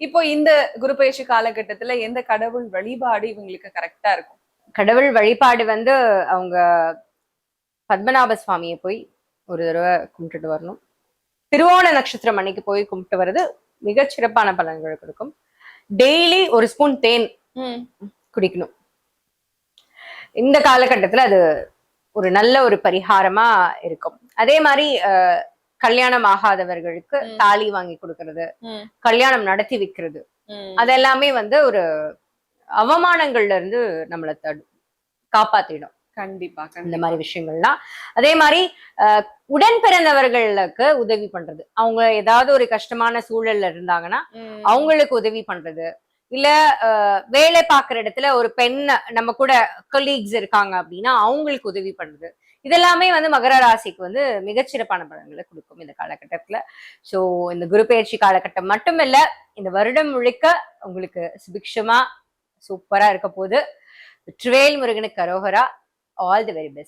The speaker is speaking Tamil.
இப்போ இந்த குரு பயிற்சி காலகட்டத்துல எந்த கடவுள் வழிபாடு இவங்களுக்கு கரெக்டா இருக்கும்? கடவுள் வழிபாடு வந்து அவங்க பத்மநாப சுவாமியை போய் ஒரு தடவை கும்பிட்டுட்டு வரணும். திருவோண நட்சத்திரம் அன்னைக்கு போய் கும்பிட்டு வர்றது மிகச் சிறப்பான பலன்கள் கொடுக்கும். டெய்லி ஒரு ஸ்பூன் தேன் குடிக்கணும். இந்த காலகட்டத்துல அது ஒரு நல்ல ஒரு பரிகாரமா இருக்கும். அதே மாதிரி கல்யாணம் ஆகாதவர்களுக்கு தாலி வாங்கி கொடுக்கறது, கல்யாணம் நடத்தி வைக்கிறது, அதெல்லாமே வந்து ஒரு அவமானங்கள்ல இருந்து நம்மளை காப்பாத்திடும். கண்டிப்பா இந்த மாதிரி விஷயங்கள்லாம். அதே மாதிரி உடன் பிறந்தவர்களுக்கு உதவி பண்றது, அவங்க ஏதாவது ஒரு கஷ்டமான சூழல்ல இருந்தாங்கன்னா அவங்களுக்கு உதவி பண்றது, இல்ல வேலை பார்க்குற இடத்துல ஒரு பெண் நம்ம கூட கொலீக்ஸ் இருக்காங்க அப்படின்னா அவங்களுக்கு உதவி பண்றது, இதெல்லாமே வந்து மகர ராசிக்கு வந்து மிகச்சிறப்பான பலன்களை கொடுக்கும் இந்த காலகட்டத்துல. ஸோ இந்த குரு பயிற்சி காலகட்டம் மட்டும் இல்ல, இந்த வருடம் முழுக்க உங்களுக்கு சுபிக்ஷமா சூப்பரா இருக்க போது. வெற்றிவேல் முருகனுக்கு அரோகரா. All the very best.